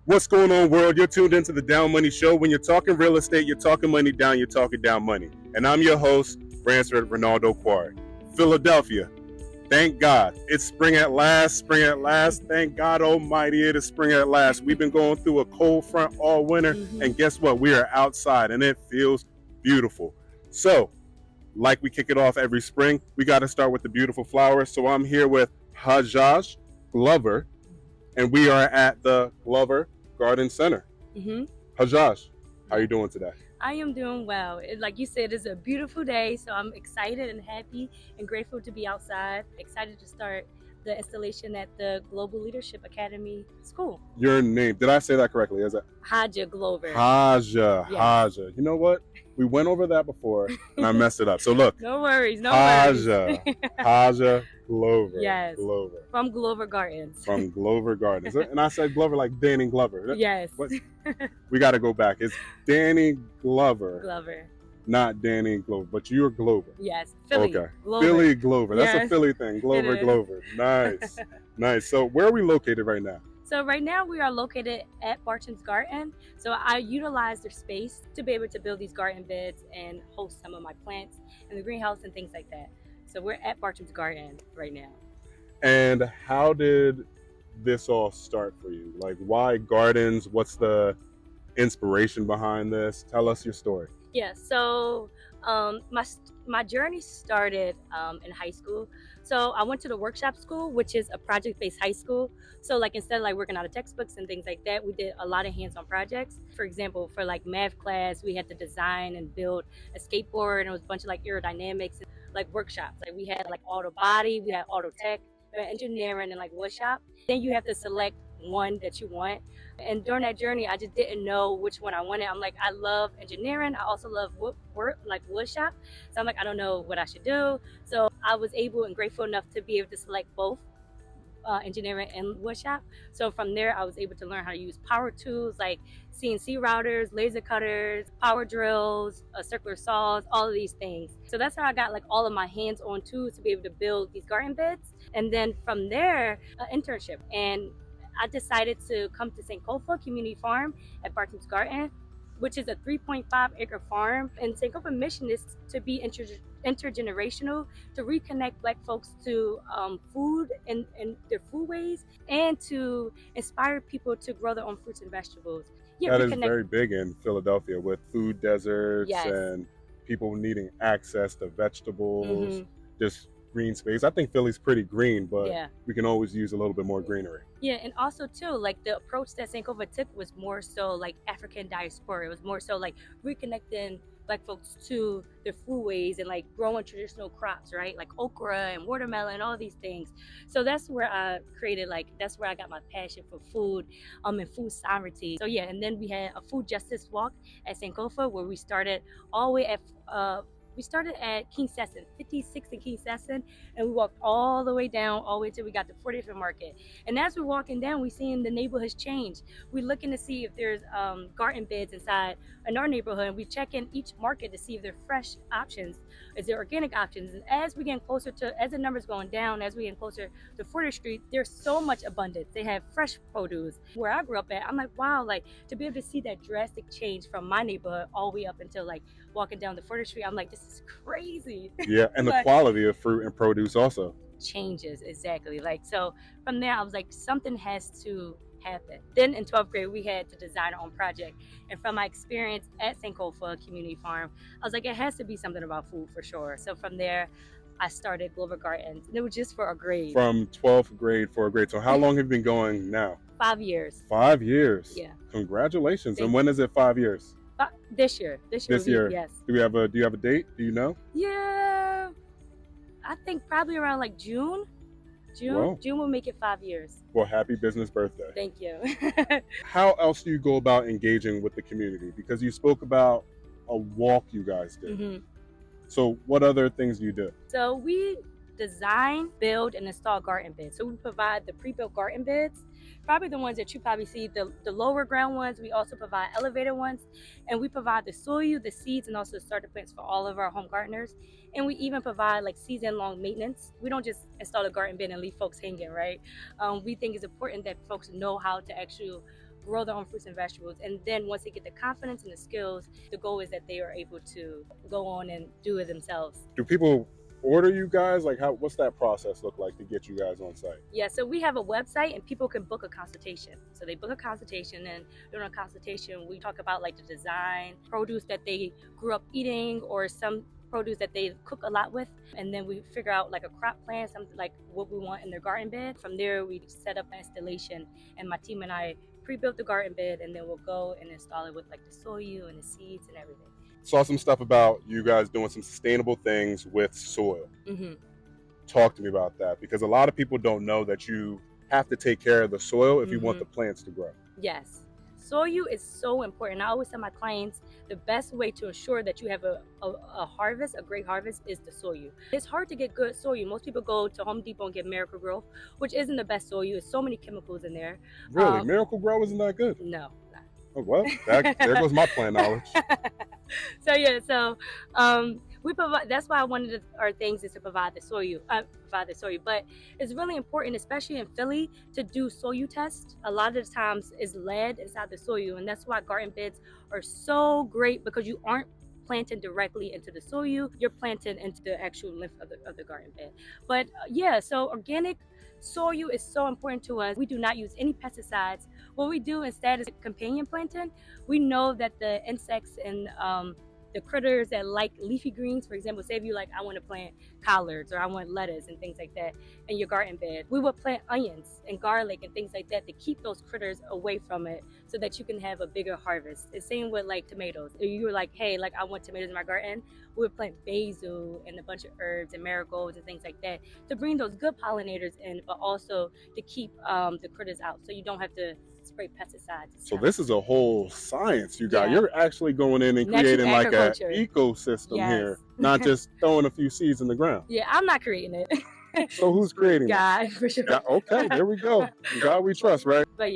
What's going on, world? You're tuned into the Down Money Show. When you're talking real estate, you're talking money down, you're talking down money. And I'm your host, Ransford, Renaldo. Philadelphia. Thank God. It's spring at last, spring at last. Thank God almighty, it is spring at last. We've been going through a cold front all winter, and guess what? We are outside, and it feels beautiful. So, like we kick it off every spring, we got to start with the beautiful flowers. So I'm here with Hajjah Glover, and we are at the Glover Garden Center. Hajjah, how are you doing today? I am doing well. Like you said, it's a beautiful day, so I'm excited and happy and grateful to be outside. Excited to start the installation at the Global Leadership Academy School. Your name, did I say that correctly? Is it Hajjah Glover? Hajjah, Yes. Hajjah. You know what? We went over that before, and I messed it up. So look. No worries, no Hajjah, worries. Hajjah Glover. Yes. Glover. From Glover Gardens. From Glover Gardens. And I said Glover like Danny Glover. Yes. What? We got to go back. It's Danny Glover. Glover. Not Danny Glover, but you're Glover. Yes. Philly. Okay. Glover. Philly Glover. That's Yes. a Philly thing. Glover, It is. Glover. Nice. Nice. So where are we located right now? So right now we are located at Barton's Garden. So I utilize their space to be able to build these garden beds and host some of my plants in the greenhouse and things like that. So we're at Barton's Garden right now. And how did this all start for you? Like, why gardens? What's the inspiration behind this? Tell us your story. Yeah, so my journey started in high school. So I went to the workshop school, which is a project-based high school. So like instead of like working out of textbooks and things like that, we did a lot of hands-on projects. For example, for like math class, we had to design and build a skateboard, and it was a bunch of like aerodynamics and like workshops. Like we had like auto body, we had auto tech, we had engineering, and like wood shop. Then you have to select one that you want. And during that journey, I just didn't know which one I wanted. I'm like, I love engineering. I also love wood shop. So I'm like, I don't know what I should do. So I was able and grateful enough to be able to select both engineering and wood shop. So from there, I was able to learn how to use power tools like CNC routers, laser cutters, power drills, circular saws, all of these things. So that's how I got like all of my hands-on tools to be able to build these garden beds. And then from there, an internship. And I decided to come to Sankofa Community Farm at Barton's Garden, which is a 3.5 acre farm. And Sankofa mission is to be intergenerational, to reconnect Black folks to food and their foodways, and to inspire people to grow their own fruits and vegetables. Yeah, that is very big in Philadelphia with food deserts. Yes. And people needing access to vegetables, just green space. I think Philly's pretty green, but we can always use a little bit more greenery. Yeah, and also too, like the approach that Sankofa took was more so like African diaspora. It was more so like reconnecting Black folks to their foodways and like growing traditional crops, right? Like okra and watermelon, all these things. So that's where I created, like, that's where I got my passion for food and food sovereignty. So yeah, and then we had a food justice walk at Sankofa where we started all the way at King Sesson, 56 in King Sesson, and we walked all the way down, all the way till we got to 40th Market. And as we're walking down, we're seeing the neighborhoods change. We're looking to see if there's garden beds inside in our neighborhood, and we check in each market to see if there are fresh options, is there organic options. And as we get closer to, as the numbers going down, as we get closer to 40th Street, there's so much abundance. They have fresh produce. Where I grew up at, I'm like, wow, like to be able to see that drastic change from my neighborhood all the way up until like walking down the 40th Street, I'm like, this is crazy. Yeah, and the quality of fruit and produce also changes, exactly. Like, so from there, I was like, something has to happen. Then in 12th grade, we had to design our own project. And from my experience at Sankofa Community Farm, I was like, it has to be something about food for sure. So from there, I started Glover Gardens. And it was just for a grade. From 12th grade for a grade. So how long have you been going now? 5 years. 5 years? Yeah. Congratulations. And when is it 5 years? This year. This year. Yes. Do you have a date? Do you know? Yeah. I think probably around like June. Wow. June will make it 5 years. Well, happy business birthday. Thank you. How else do you go about engaging with the community? Because you spoke about a walk you guys did. So what other things do you do? So we design, build, and install garden beds. So we provide the pre-built garden beds, probably the ones that you probably see, the lower ground ones. We also provide elevated ones, and we provide the soil, the seeds, and also the starter plants for all of our home gardeners. And we even provide like season-long maintenance. We don't just install a garden bed and leave folks hanging, right? We think it's important that folks know how to actually grow their own fruits and vegetables. And then once they get the confidence and the skills, the goal is that they are able to go on and do it themselves. Do people order you guys? Like, what's that process look like to get you guys on site? Yeah, so we have a website and people can book a consultation. So they book a consultation, and during a consultation we talk about like the design, produce that they grew up eating, or some produce that they cook a lot with, and then we figure out like a crop plan, something like what we want in their garden bed. From there we set up an installation, and my team and I pre-built the garden bed, and then we'll go and install it with like the soil and the seeds and everything. Saw some stuff about you guys doing some sustainable things with soil. Mm-hmm. Talk to me about that, because a lot of people don't know that you have to take care of the soil if you want the plants to grow. Yes. Soil is so important. I always tell my clients the best way to ensure that you have a harvest, a great harvest, is the soil. It's hard to get good soil. Most people go to Home Depot and get Miracle Grow, which isn't the best soil. There's so many chemicals in there. Really? Miracle Grow isn't that good? No, not. Oh, well, there goes my plant knowledge. We provide. That's why one of our things is to provide the soil. But it's really important, especially in Philly, to do soil tests. A lot of the times is lead inside the soil, and that's why garden beds are so great, because you aren't planting directly into the soil. You're planting into the actual lymph of the garden bed. But so organic soil is so important to us. We do not use any pesticides. What we do instead is companion planting. We know that the insects and the critters that like leafy greens, for example, say if you like, I want to plant collards or I want lettuce and things like that in your garden bed, we would plant onions and garlic and things like that to keep those critters away from it, so that you can have a bigger harvest. The same with like tomatoes. If you were like, hey, like I want tomatoes in my garden, we would plant basil and a bunch of herbs and marigolds and things like that to bring those good pollinators in, but also to keep the critters out, so you don't have to spray pesticides. So this is a whole science you got. You're actually going in and creating like an ecosystem here, not just throwing a few seeds in the ground. Yeah, I'm not creating it. So who's creating God, it? for sure. God, okay, there we go. God we trust, right? But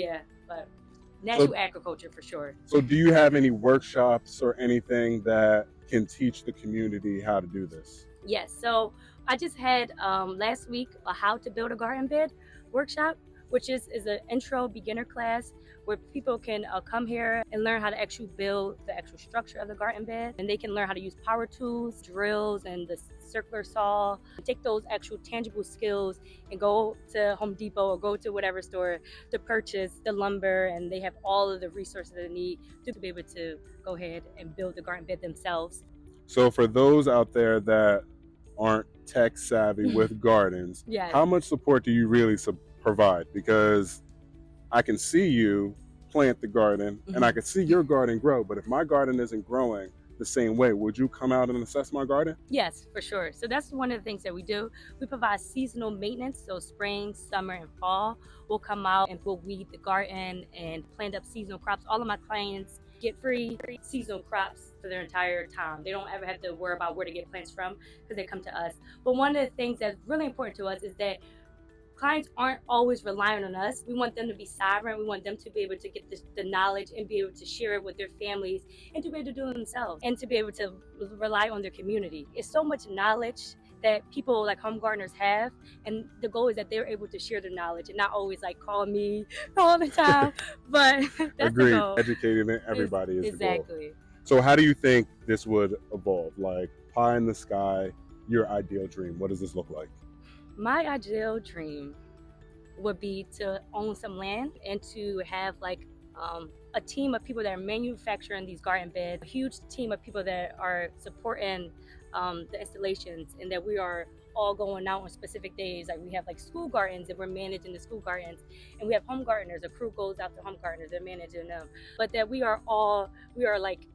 natural agriculture for sure. So do you have any workshops or anything that can teach the community how to do this? Yes, so I just had last week a how to build a garden bed workshop, which is an intro beginner class where people can come here and learn how to actually build the actual structure of the garden bed. And they can learn how to use power tools, drills, and the circular saw. Take those actual tangible skills and go to Home Depot or go to whatever store to purchase the lumber. And they have all of the resources they need to be able to go ahead and build the garden bed themselves. So for those out there that aren't tech savvy with gardens, how much support do you really provide? Because I can see you plant the garden and I can see your garden grow, but if my garden isn't growing the same way, would you come out and assess my garden? Yes, for sure. So that's one of the things that we do. We provide seasonal maintenance. So spring, summer, and fall, we'll come out and we'll weed the garden and plant up seasonal crops. All of my clients get free seasonal crops for their entire time. They don't ever have to worry about where to get plants from because they come to us. But one of the things that's really important to us is that clients aren't always relying on us. We want them to be sovereign. We want them to be able to get the knowledge and be able to share it with their families and to be able to do it themselves and to be able to rely on their community. It's so much knowledge that people like home gardeners have, and the goal is that they're able to share their knowledge and not always like call me all the time. But that's Agreed. The goal. Educating everybody is exactly the goal. So how do you think this would evolve? Like pie in the sky, your ideal dream. What does this look like? My ideal dream would be to own some land and to have like a team of people that are manufacturing these garden beds, a huge team of people that are supporting the installations, and that we are all going out on specific days. Like we have like school gardens and we're managing the school gardens, and we have home gardeners. A crew goes out to home gardeners, they're managing them. But that we are like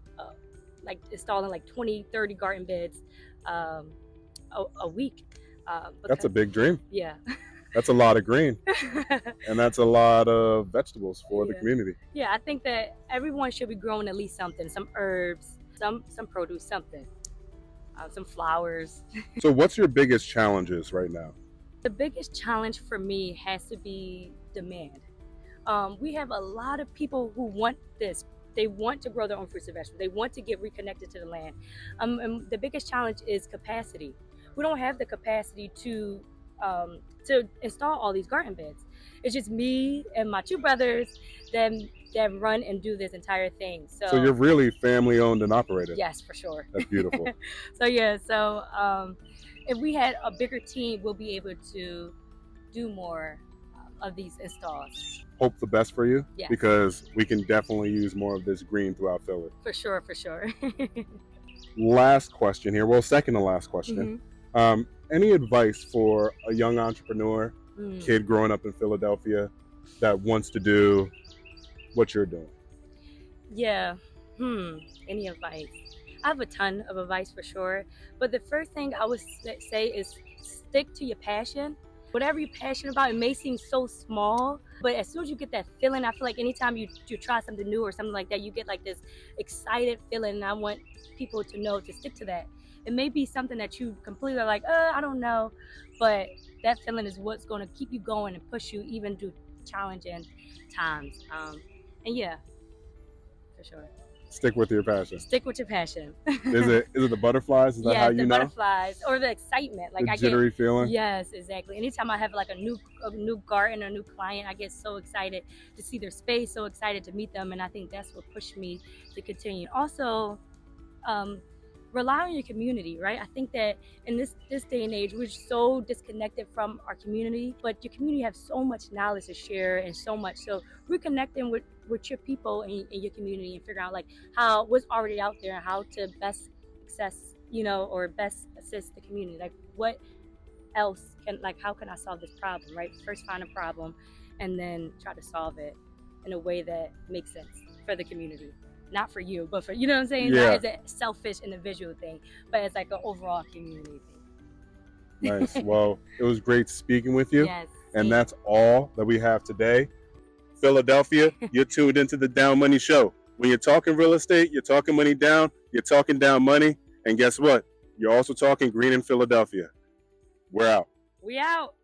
installing like 20-30 garden beds a week. That's a big dream. Yeah. That's a lot of green. And that's a lot of vegetables for the community. Yeah, I think that everyone should be growing at least something, some herbs, some produce, something, some flowers. So what's your biggest challenges right now? The biggest challenge for me has to be demand. We have a lot of people who want this. They want to grow their own fruits and vegetables. They want to get reconnected to the land. And the biggest challenge is capacity. We don't have the capacity to install all these garden beds. It's just me and my two brothers. Then that run and do this entire thing. So you're really family owned and operated. Yes, for sure. That's beautiful. So if we had a bigger team, we'll be able to do more of these installs. Hope the best for you, Yes. because we can definitely use more of this green throughout Philly. For sure, for sure. Last question here. Well, second to last question. Any advice for a young entrepreneur, kid growing up in Philadelphia that wants to do what you're doing? Yeah. Any advice? I have a ton of advice for sure. But the first thing I would say is stick to your passion. Whatever you're passionate about, it may seem so small, but as soon as you get that feeling, I feel like anytime you try something new or something like that, you get like this excited feeling, and I want people to know to stick to that. It may be something that you completely are like, I don't know, but that feeling is what's going to keep you going and push you even through challenging times. And yeah, for sure. Stick with your passion. Stick with your passion. Is it the butterflies? Is that how you know? Yeah, the butterflies or the excitement. Like the jittery feeling? Yes, exactly. Anytime I have like a new garden, a new client, I get so excited to see their space, so excited to meet them, and I think that's what pushed me to continue. Also, rely on your community, right? I think that in this day and age, we're so disconnected from our community, but your community have so much knowledge to share and so much. So reconnecting with your people in your community and figuring out like what's already out there and how to best access, or best assist the community. Like what else how can I solve this problem, right? First find a problem and then try to solve it in a way that makes sense for the community. Not for you, but for, you know what I'm saying? Yeah. Not as a selfish individual thing, but as like an overall community thing. Nice. Well, it was great speaking with you. Yes. And that's all that we have today. Philadelphia, you're tuned into the Down Money Show. When you're talking real estate, you're talking money down, you're talking down money. And guess what? You're also talking green in Philadelphia. We're out. We out.